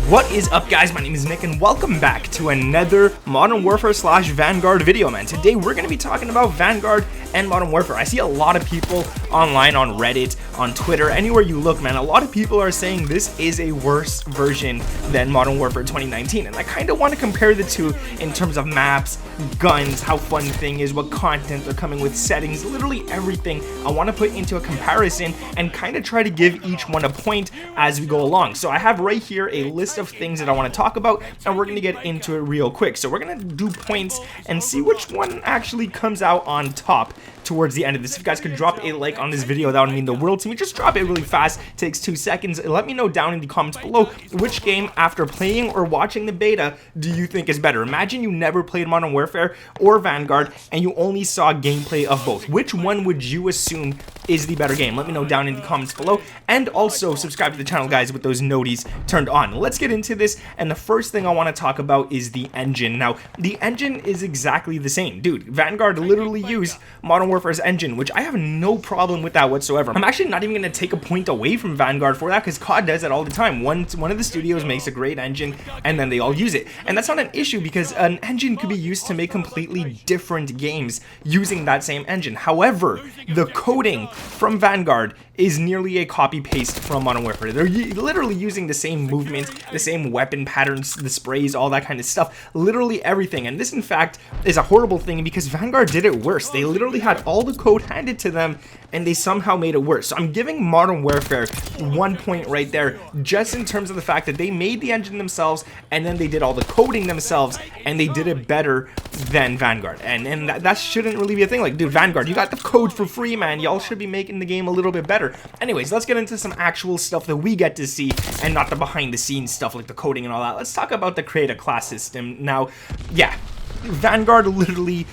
What is up, guys? My name is Nick and welcome back to another Modern Warfare / Vanguard video, man. Today we're going to be talking about Vanguard and Modern Warfare. I see a lot of people online on Reddit, on Twitter, anywhere you look, man. A lot of people are saying this is a worse version than Modern Warfare 2019, and I kind of want to compare the two in terms of maps, guns, how fun the thing is, what content they're coming with, settings, literally everything. I want to put into a comparison and kind of try to give each one a point as we go along. So I have right here a list of things that I want to talk about, and we're going to get into it real quick. So we're going to do points and see which one actually comes out on top towards the end of this. If you guys could drop a like on this video, that would mean the world to me. Just drop it really fast, it takes 2 seconds. Let me know down in the comments below which game, after playing or watching the beta, do you think is better. Imagine you never played Modern Warfare or Vanguard and you only saw gameplay of both. Which one would you assume is the better game? Let me know down in the comments below, and also subscribe to the channel, guys, with those noties turned on. Let's get into this, and the first thing I want to talk about is the engine. Now, the engine is exactly the same. Dude, Vanguard literally used Modern Warfare's engine, which I have no problem with that whatsoever. I'm actually not even going to take a point away from Vanguard for that, because COD does it all the time. One of the studios makes a great engine, and then they all use it. And that's not an issue, because an engine could be used to make completely different games using that same engine. However, the coding from Vanguard is nearly a copy-paste from Modern Warfare. They're literally using the same movement, the same weapon patterns, the sprays, all that kind of stuff, literally everything. And this, in fact, is a horrible thing, because Vanguard did it worse. They literally had all the code handed to them, and they somehow made it worse. So I'm giving Modern Warfare 1 point right there, just in terms of the fact that they made the engine themselves, and then they did all the coding themselves, and they did it better than Vanguard. And that shouldn't really be a thing. Like, dude, Vanguard, you got the code for free, man. Y'all should be making the game a little bit better. Anyways, let's get into some actual stuff that we get to see, and not the behind the scenes stuff like the coding and all that. Let's talk about the create a class system. Now, yeah, Vanguard literally,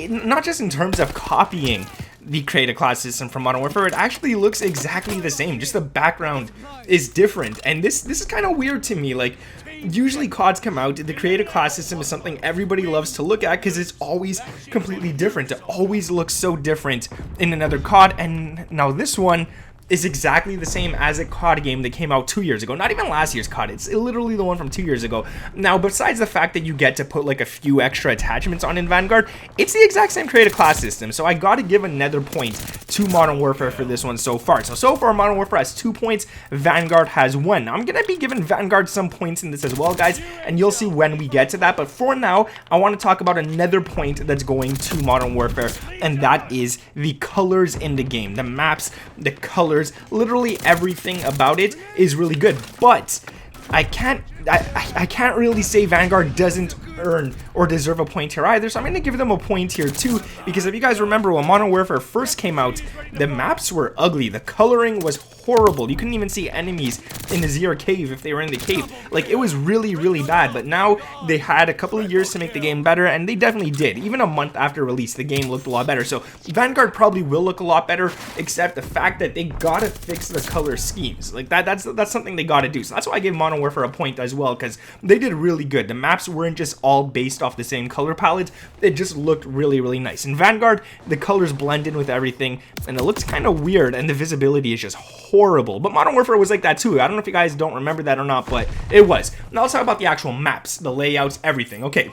not just in terms of copying the create a class system from Modern Warfare, it actually looks exactly the same, just the background is different. And this is kind of weird to me. Like, usually CODs come out, the create a class system is something everybody loves to look at because it's always completely different. It always looks so different in another COD, and now this one is exactly the same as a COD game that came out 2 years ago. Not even last year's COD, it's literally the one from 2 years ago. Now, besides the fact that you get to put like a few extra attachments on in Vanguard, it's the exact same create a class system. So I gotta give another point to Modern Warfare for this one so far. So far, Modern Warfare has 2 points, Vanguard has 1. Now, I'm gonna be giving Vanguard some points in this as well, guys, and you'll see when we get to that. But for now, I want to talk about another point that's going to Modern Warfare, and that is the colors in the game. The maps, the colors, literally everything about it is really good. But I can't really say Vanguard doesn't earn or deserve a point here either, so I'm going to give them a point here too, because if you guys remember when Modern Warfare first came out, the maps were ugly, the coloring was horrible, you couldn't even see enemies in the Zero cave if they were in the cave. Like, it was really bad. But now they had a couple of years to make the game better, and they definitely did. Even a month after release, the game looked a lot better. So Vanguard probably will look a lot better, except the fact that they gotta fix the color schemes. Like, that's something they gotta do. So that's why I gave Modern Warfare a point as well, because they did really good. The maps weren't just all based off the same color palette, it just looked really nice. In Vanguard, the colors blend in with everything, and it looks kind of weird, and the visibility is just horrible. But Modern Warfare was like that too. I don't know if you guys don't remember that or not, but it was. Now let's talk about the actual maps, the layouts, everything. Okay,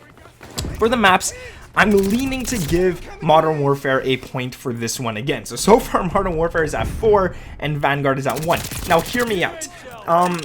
for the maps, I'm leaning to give Modern Warfare a point for this one again. So far, Modern Warfare is at 4 and Vanguard is at 1. Now, hear me out.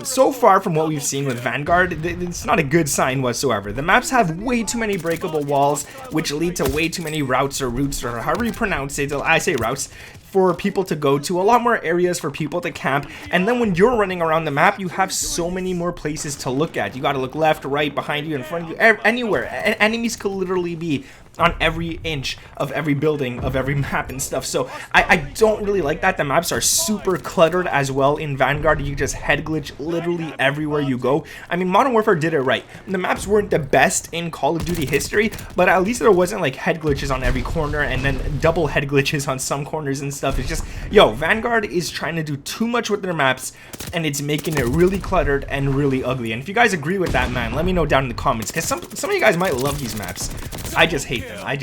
So far from what we've seen with Vanguard, it's not a good sign whatsoever. The maps have way too many breakable walls, which lead to way too many routes or routes, or however you pronounce it. I say routes, for people to go to, a lot more areas for people to camp. And then when you're running around the map, you have so many more places to look at. You gotta look left, right, behind you, in front of you, anywhere. Enemies could literally be on every inch of every building of every map and stuff. So I don't really like that. The maps are super cluttered as well. In Vanguard, you just head glitch literally everywhere you go. I mean, Modern Warfare did it right. The maps weren't the best in Call of Duty history, but at least there wasn't like head glitches on every corner and then double head glitches on some corners and stuff. It's just, yo, Vanguard is trying to do too much with their maps, and it's making it really cluttered and really ugly. And if you guys agree with that, man, let me know down in the comments, because some of you guys might love these maps. I just hate them. I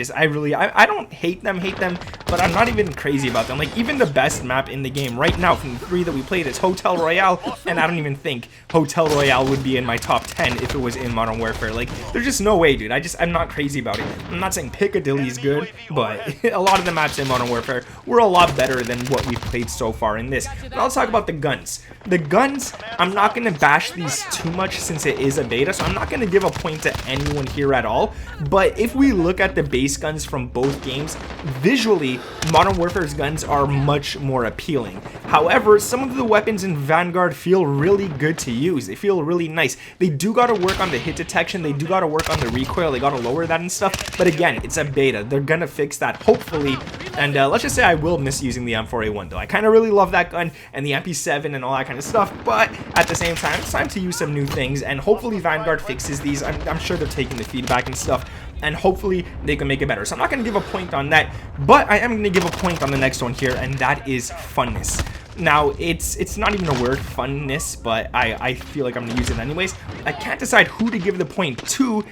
don't hate them, but I'm not even crazy about them. Like, even the best map in the game right now from the 3 that we played is Hotel Royale, and I don't even think Hotel Royale would be in my top 10 if it was in Modern Warfare. Like, there's just no way, dude. I'm not crazy about it. I'm not saying Piccadilly is good, but a lot of the maps in Modern Warfare were a lot better than what we've played so far in this. Now let's talk about the guns. The guns, I'm not going to bash these too much since it is a beta, so I'm not going to give a point to anyone here at all. But if we look at the base guns from both games, visually, Modern Warfare's guns are much more appealing. However, some of the weapons in Vanguard feel really good to use. They feel really nice. They do got to work on the hit detection. They do got to work on the recoil. They got to lower that and stuff. But again, it's a beta. They're going to fix that, hopefully. And let's just say I will miss using the M4A1, though. I kind of really love that gun and the MP7 and all that kind of stuff. But at the same time, it's time to use some new things. And hopefully Vanguard fixes these. I'm sure they're taking the feedback and stuff, and hopefully they can make it better. So I'm not going to give a point on that, but I am going to give a point on the next one here, and that is funness. Now, it's not even a word, funness, but I feel like I'm going to use it anyways. I can't decide who to give the point to,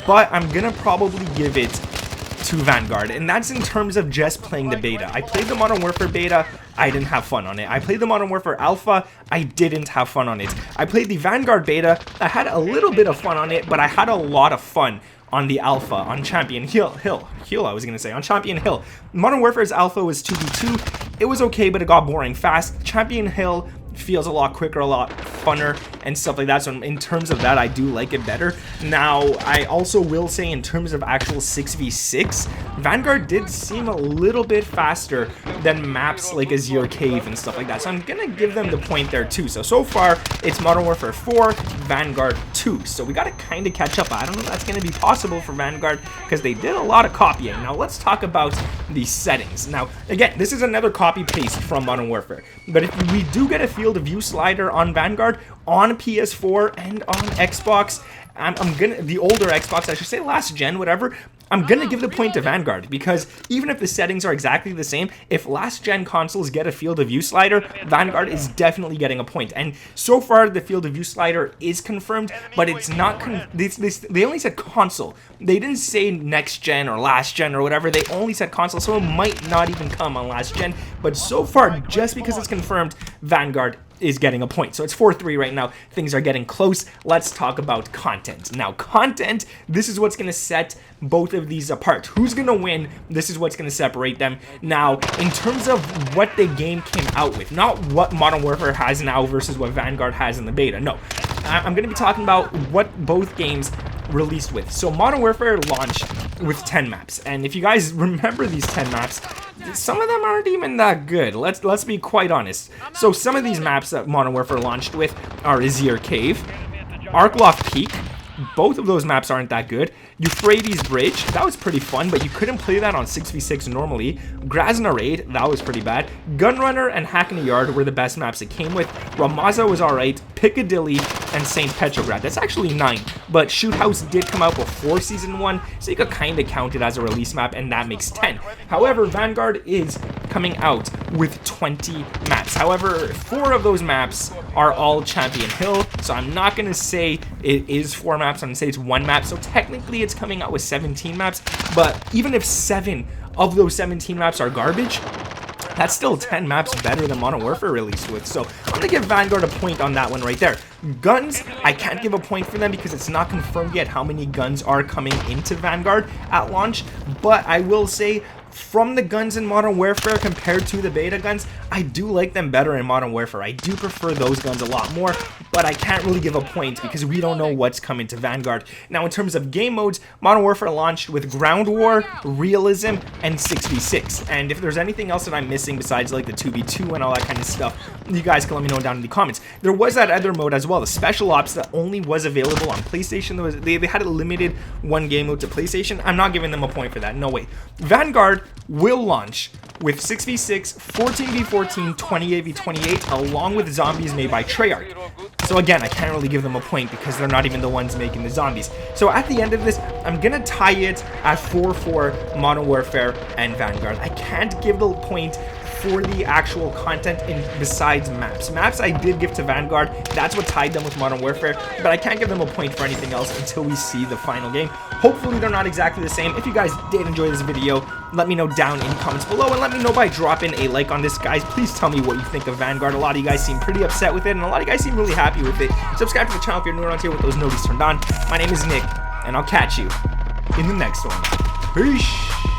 but I'm going to probably give it to Vanguard, and that's in terms of just playing the beta. I played the Modern Warfare beta, I didn't have fun on it. I played the Modern Warfare Alpha, I didn't have fun on it. I played the Vanguard beta, I had a little bit of fun on it, but I had a lot of fun on the Alpha, on Champion Hill, on Champion Hill. Modern Warfare's Alpha was 2v2, it was okay, but it got boring fast. Champion Hill feels a lot quicker, a lot funner and stuff like that, so in terms of that I do like it better. Now I also will say in terms of actual 6v6, Vanguard did seem a little bit faster than maps like Azure Cave and stuff like that, so I'm gonna give them the point there too. So far it's Modern Warfare 4, Vanguard 2, so we gotta kind of catch up. I don't know if that's gonna be possible for Vanguard because they did a lot of copying. Now let's talk about the settings. Now again, this is another copy paste from Modern Warfare, but if we do get a field of view slider on Vanguard on PS4 and on Xbox, the older Xbox, I should say, last gen, whatever, I'm gonna give the point to Vanguard, because even if the settings are exactly the same, if last gen consoles get a field of view slider, Vanguard is definitely getting a point. And so far the field of view slider is confirmed, but it's not they only said console. They didn't say next gen or last gen or whatever. They only said console, so it might not even come on last gen. But so far, just because it's confirmed, Vanguard is getting a point. So it's 4-3 right now. Things are getting close. Let's talk about content. Now, content, this is what's going to set both of these apart. Who's going to win? This is what's going to separate them. Now, in terms of what the game came out with, not what Modern Warfare has now versus what Vanguard has in the beta. No, I'm going to be talking about what both games released with. So Modern Warfare launched with 10 maps, and if you guys remember these 10 maps, some of them aren't even that good. Let's be quite honest. So some of these maps that Modern Warfare launched with are Azure Cave, Arkloff Peak. Both of those maps aren't that good. Euphrates Bridge, that was pretty fun, but you couldn't play that on 6v6 normally. Grasna Raid, that was pretty bad. Gunrunner and Hackney Yard were the best maps it came with. Ramaza was alright. Piccadilly and St. Petrograd, that's actually 9, but Shoot House did come out before Season 1, so you could kind of count it as a release map, and that makes 10. However, Vanguard is coming out with 20 maps. However, 4 of those maps are all Champion Hill, so I'm not going to say it is 4 maps, I'm going to say it's 1 map, so technically it's coming out with 17 maps, but even if 7 of those 17 maps are garbage, that's still 10 maps better than Modern Warfare released with. So I'm going to give Vanguard a point on that one right there. Guns, I can't give a point for them because it's not confirmed yet how many guns are coming into Vanguard at launch. But I will say, from the guns in Modern Warfare compared to the beta guns, I do like them better in Modern Warfare. I do prefer those guns a lot more, but I can't really give a point because we don't know what's coming to Vanguard. Now, in terms of game modes, Modern Warfare launched with Ground War, Realism, and 6v6. And if there's anything else that I'm missing besides like the 2v2 and all that kind of stuff, you guys can let me know down in the comments. There was that other mode as well, the Special Ops, that only was available on PlayStation. They had a limited one game mode to PlayStation. I'm not giving them a point for that, no way. Vanguard will launch with 6v6, 14v14, 28v28, along with zombies made by Treyarch. So again, I can't really give them a point because they're not even the ones making the zombies. So at the end of this, I'm gonna tie it at 4-4 Modern Warfare and Vanguard. I can't give the point for the actual content besides maps. Maps I did give to Vanguard. That's what tied them with Modern Warfare, but I can't give them a point for anything else until we see the final game. Hopefully they're not exactly the same. If you guys did enjoy this video, let me know down in the comments below, and let me know by dropping a like on this, guys. Please tell me what you think of Vanguard. A lot of you guys seem pretty upset with it, and a lot of you guys seem really happy with it. Subscribe to the channel if you're new around here with those notifications turned on. My name is Nick, and I'll catch you in the next one. Peace.